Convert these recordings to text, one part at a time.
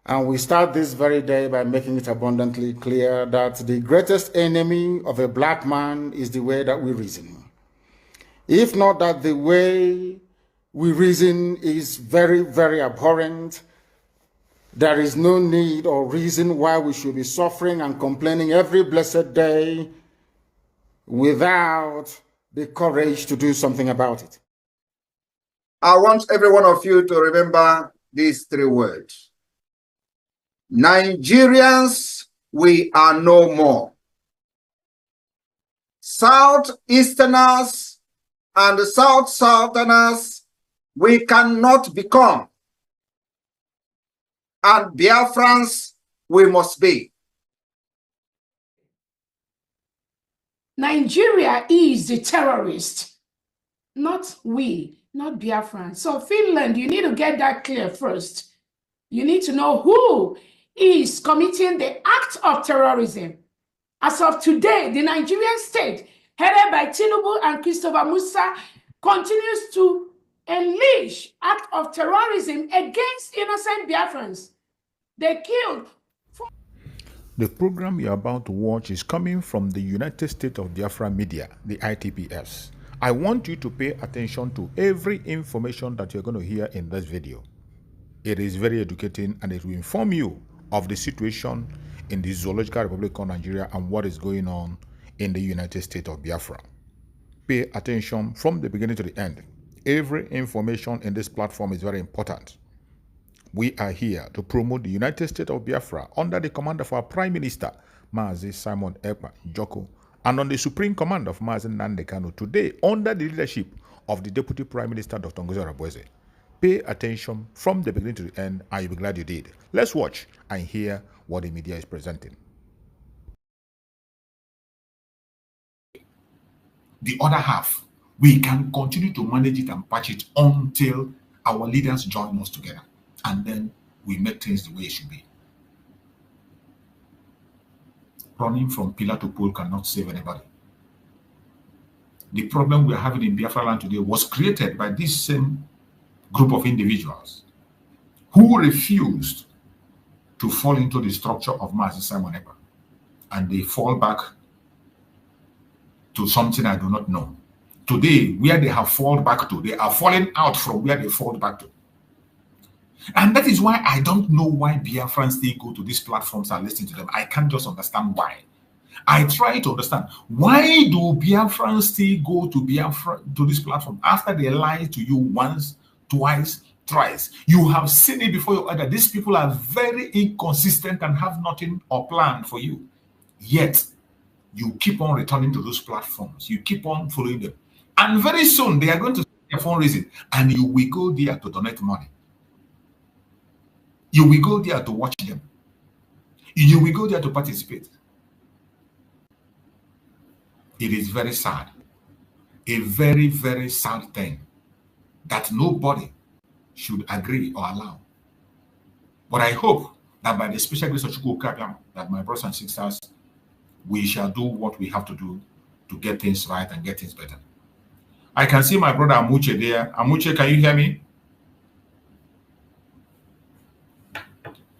And we start this very day by making it abundantly clear that the greatest enemy of a black man is the way that we reason. If not that the way we reason is very, very abhorrent, there is no need or reason why we should be suffering and complaining every blessed day without the courage to do something about it. I want every one of you to remember these three words. Nigerians, we are no more. Southeasterners and Southerners, we cannot become. And Biafrans, we must be. Nigeria is the terrorist, not we, not Biafran. So Finland, you need to get that clear first. You need to know who is committing the act of terrorism. As of today, the Nigerian state, headed by Tinubu and Christopher Musa, continues to unleash act of terrorism against innocent Biafrans. They killed. The program you're about to watch is coming from the United States of Biafra Media, the ITPS. I want you to pay attention to every information that you're going to hear in this video. It is very educating and it will inform you of the situation in the Zoological Republic of Nigeria and what is going on in the United States of Biafra. Pay attention from the beginning to the end. Every information in this platform is very important. We are here to promote the United States of Biafra under the command of our Prime Minister, Mazi Simon Ekpa Joko, and on the Supreme Command of Mazi Nnamdi Kanu, today under the leadership of the Deputy Prime Minister, Dr. Ngozi Oreboweze. Pay attention from the beginning to the end, and you'll be glad you did. Let's watch and hear what the media is presenting. The other half, we can continue to manage it and patch it until our leaders join us together. And then we make things the way it should be. Running from pillar to pole cannot save anybody. The problem we are having in Biafra land today was created by this same group of individuals who refused to fall into the structure of Mazi Simon Ekpa, and they fall back to something I do not know. Today, where they have fallen back to, they are falling out from where they fall back to. And that is why I don't know why Biafrans still go to these platforms and listen to them. I can't just understand why. I try to understand, why do Biafrans still go to this platform after they lie to you once, twice, thrice? You have seen it before your eyes. These people are very inconsistent and have nothing or plan for you. Yet, you keep on returning to those platforms. You keep on following them. And very soon, they are going to see their fundraising, and you will go there to donate money. You will go there to watch them. You will go there to participate. It is very sad. A very, very sad thing that nobody should agree or allow. But I hope that by the special grace of Chukwu, that my brothers and sisters, we shall do what we have to do to get things right and get things better. I can see my brother Amuche there. Amuche, can you hear me?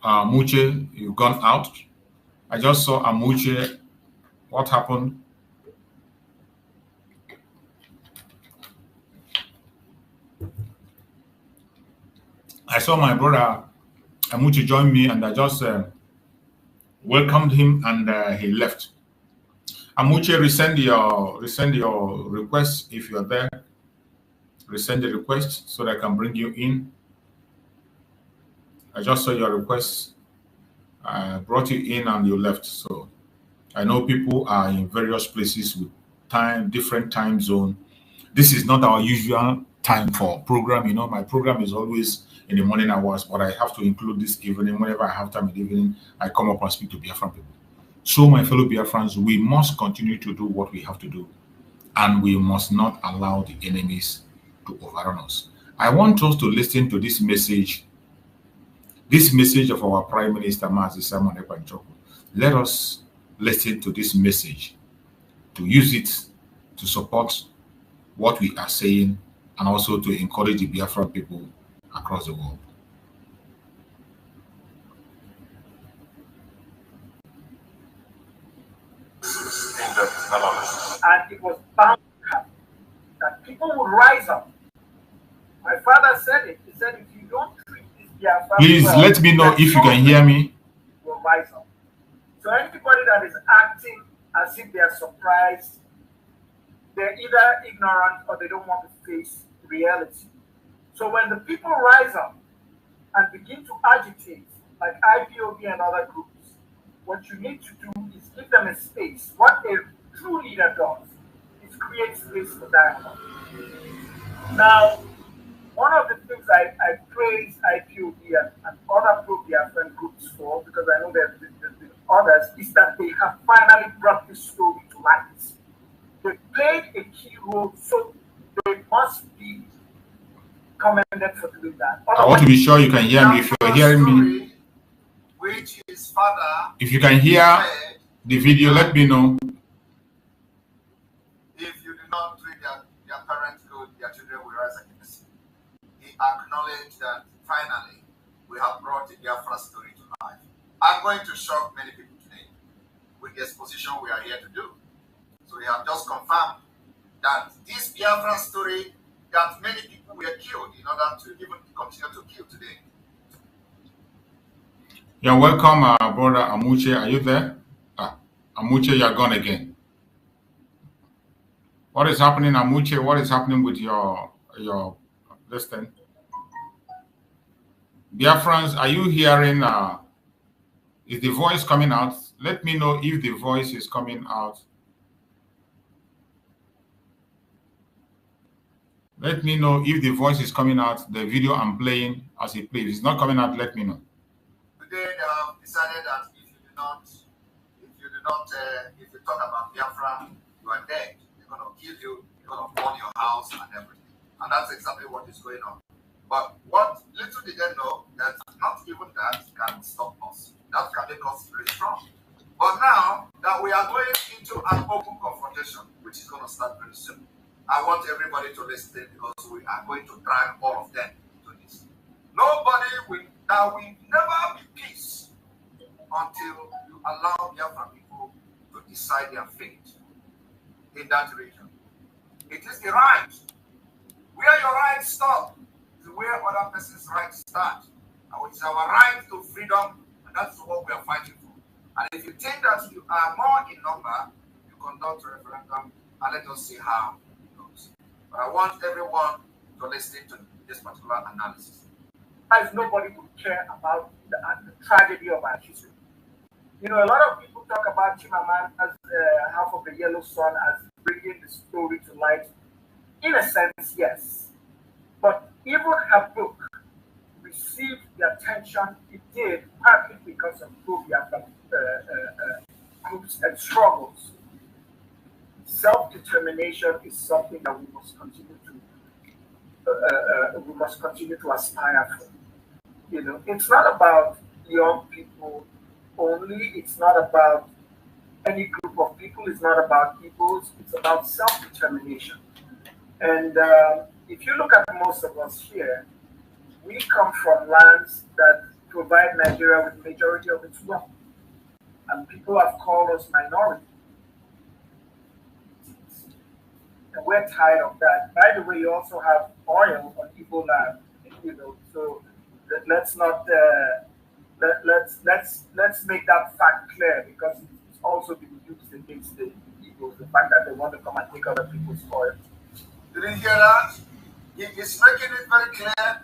Amuche, you've gone out. I just saw Amuche. What happened? I saw my brother Amuche join me, and I just welcomed him, and he left. Amuche, resend your request if you are there. Resend the request so that I can bring you in. I just saw your request. I brought you in and you left. So I know people are in various places with different time zone. This is not our usual time for program. You know, my program is always in the morning hours, but I have to include this evening. Whenever I have time in the evening, I come up and speak to Biafran people. So my fellow Biafrans, we must continue to do what we have to do, and we must not allow the enemies to overrun us. I want us to listen to this message this message of our Prime Minister, Mazi Simon Ekwanchoko. Let us listen to this message, to use it to support what we are saying and also to encourage the Biafran people across the world. And it was bound to happen that people would rise up. My father said it. He said, if you don't treat this Biafra, please let me know if you can hear me. Will rise up. So anybody that is acting as if they are surprised, they're either ignorant or they don't want to face reality. So when the people rise up and begin to agitate, like IPOB and other groups, what you need to do is give them a space. What a true leader does is create space for dialogue. Now, one of the things I praise IPOB and other pro-Biafran groups for, because I know there's been others, is that they have finally brought this story to light. They played a key role, so they must be commended for doing that. I want to be sure you can hear me. If you're hearing me, which is father, if you can hear the video, let me know. If you do not treat their parents good, their children will rise against you. He acknowledged that finally we have brought the Biafra story to life. I'm going to shock many people today with the exposition we are here to do. So we have just confirmed that this Biafra story, that many people were killed in order to even continue to kill today. You're welcome, brother Amuche. Are you there? Amuche, you're gone again. What is happening, Amuche? What is happening with your listen? Biafrans, are you hearing? Is the voice coming out? Let me know if the voice is coming out. Let me know if the voice is coming out. The video I'm playing as it plays. If it's not coming out, let me know. Today they have decided that if you talk about Biafra, you are dead. They're going to kill you. They're going to burn your house and everything. And that's exactly what is going on. But what little did they know that not even that can stop us. That can make us very strong. But now that we are going into an open confrontation, which is going to start very soon, I want everybody to listen because we are going to drag all of them into this. There will never be peace until you allow Biafra people to decide their fate in that region. It is the right. Where your rights stop is where other person's rights start. And it's our right to freedom, and that's what we are fighting for. And if you think that you are more in number, you conduct a referendum and let us see how it goes. But I want everyone to listen to this particular analysis. As nobody would care about the tragedy of our history. You know, a lot of people talk about Chimamanda as half of the Yellow Sun as bringing the story to light. In a sense, yes. But even her book received the attention it did partly because of pro-Biafra groups and struggles. Self-determination is something that we must continue to aspire for. You know, it's not about young people only. It's not about any group of people. It's not about peoples. It's about self-determination. And if you look at most of us here, we come from lands that provide Nigeria with the majority of its wealth. And people have called us minority. And we're tired of that. By the way, you also have oil on Igbo land, you know, so let's not let's make that fact clear, because it's also been used against the Igbos, the fact that they want to come and take other people's oil. Did you hear that? He's making it very clear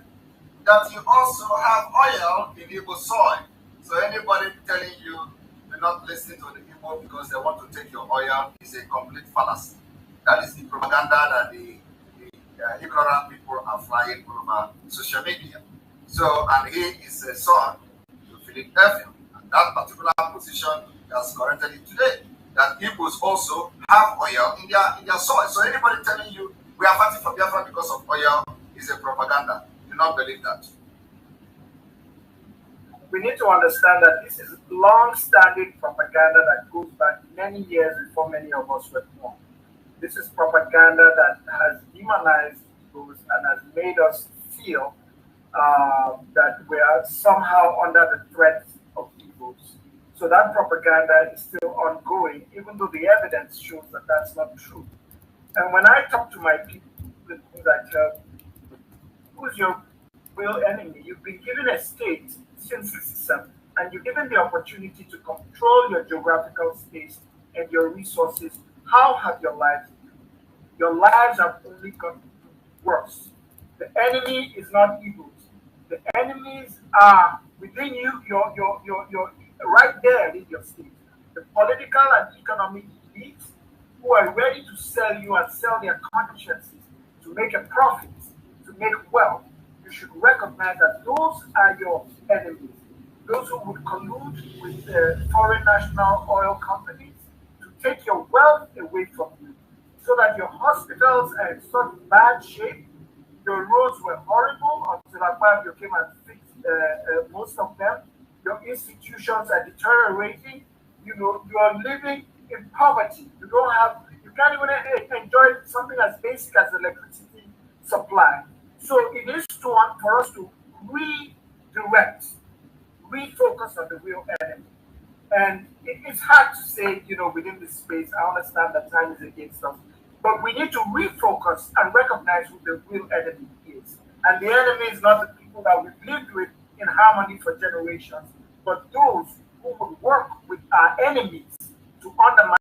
that you also have oil in Igbo soil. So anybody telling you do not listen to the Igbo because they want to take your oil is a complete fallacy. That is the propaganda that the ignorant people are flying over social media. So, and he is a son to Philip Nephew. And that particular position has corrected it today, that Igbos also have oil in their soil. So anybody telling you we are fighting for Biafra because of oil is a propaganda. Do not believe that. we need to understand that this is long-standing propaganda that goes back many years before many of us were born. This is propaganda that has demonized Igbos and has made us feel that we are somehow under the threat of Igbos. So that propaganda is still ongoing, even though the evidence shows that that's not true. And when I talk to my people, the things I tell, who's your real enemy? You've been given a state since 67, and you're given the opportunity to control your geographical space and your resources. How have your lives been? Your lives have only gotten worse. The enemy is not evil. The enemies are within you, your right there in your state. The political and economic elites who are ready to sell you and sell their consciences to make a profit, to make wealth. You should recognize that those are your enemies. Those who would collude with foreign national oil companies to take your wealth away from you so that your hospitals are in such bad shape. Your roads were horrible until Akpabio came and fixed most of them. Your institutions are deteriorating. You know, you are living in poverty. You can't even enjoy something as basic as electricity supply. So it is for us to redirect, refocus on the real enemy. And it's hard to say, within this space. I understand that time is against us. But we need to refocus and recognize who the real enemy is. And the enemy is not the people that we've lived with in harmony for generations, but those who would work with our enemies to undermine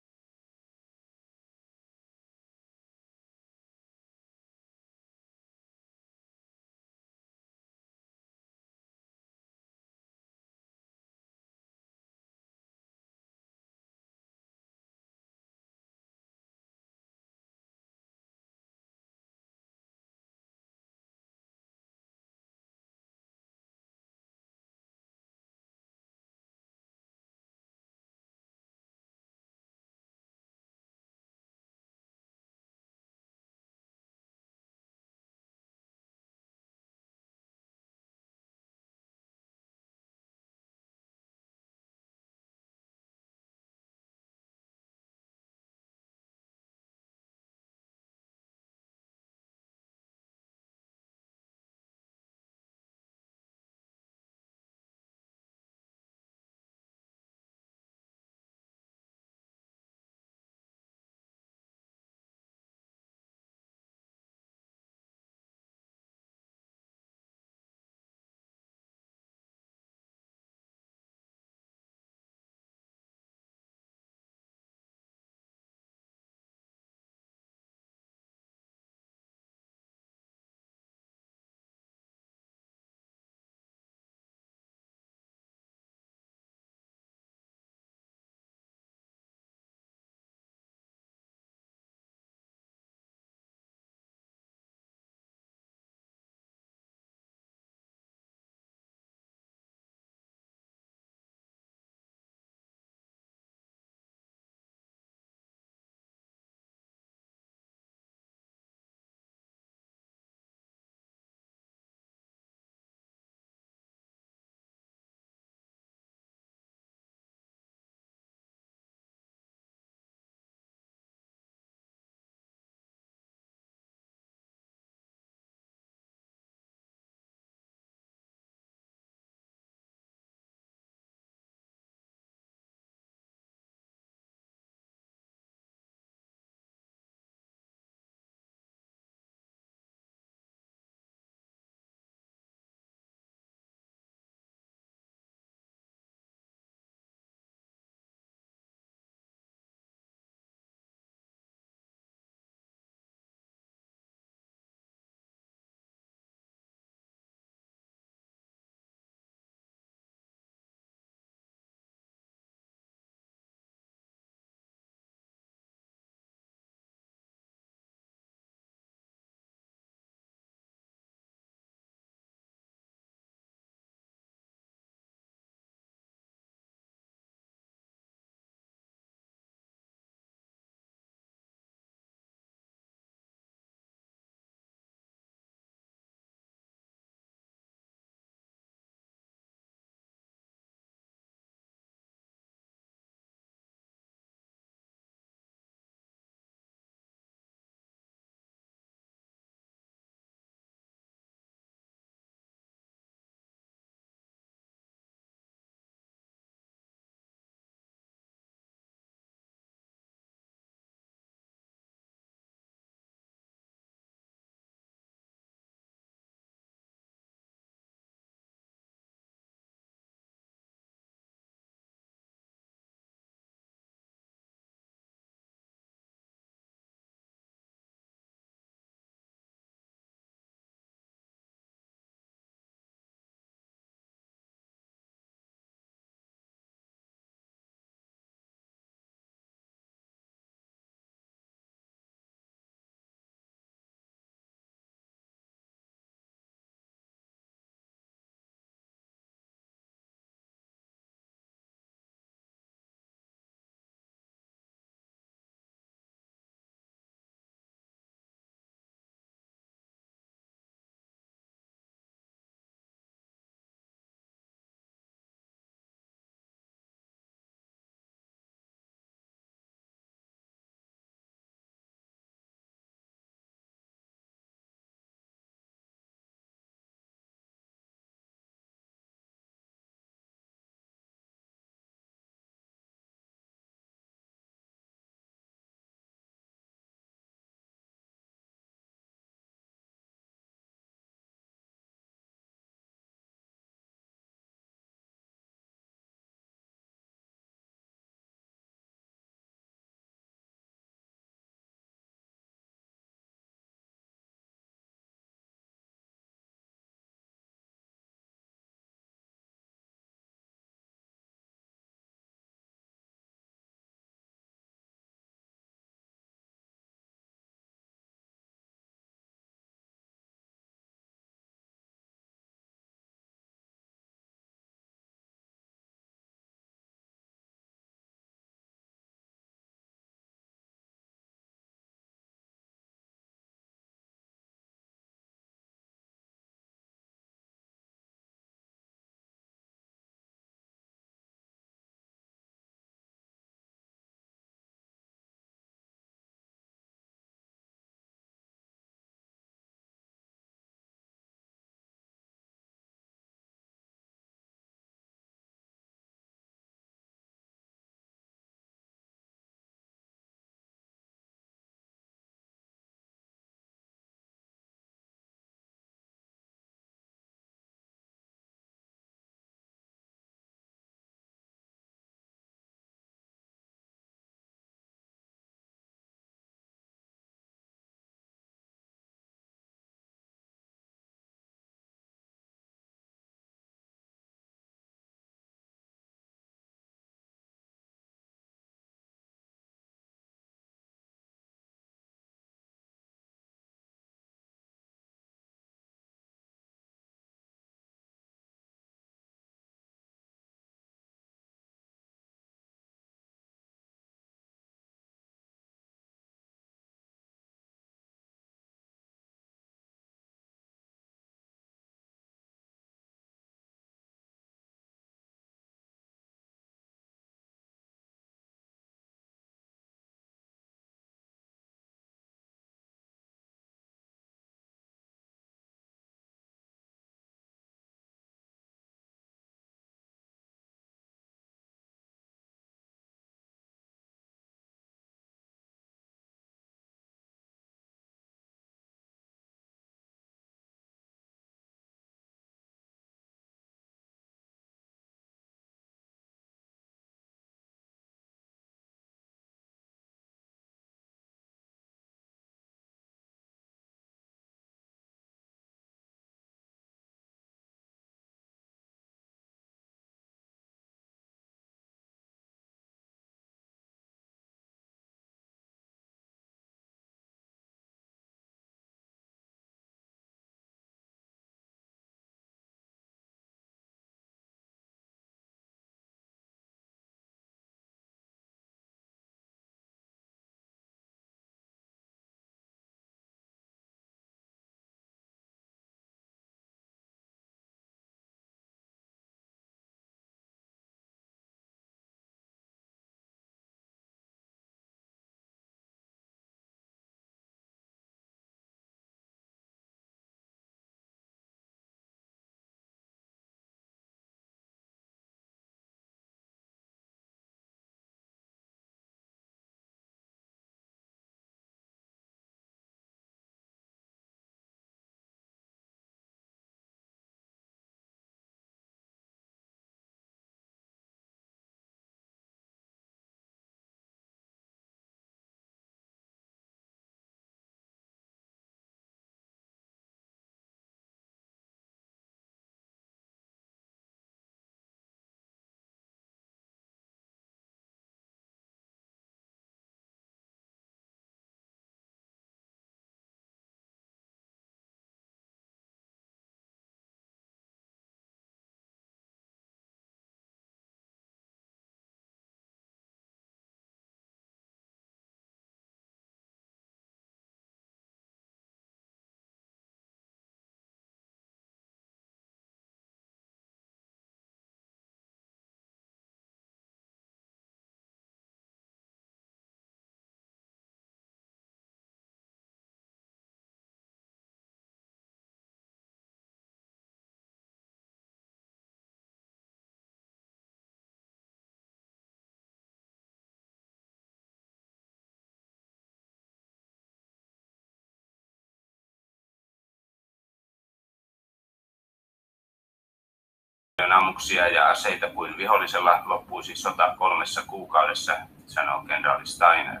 ammuksia ja aseita kuin vihollisella, loppuisi sota 3 kuukaudessa, sanoo kenraali Steiner.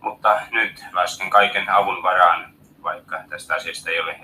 Mutta nyt lasken kaiken avun varaan, vaikka tästä asiasta ei ole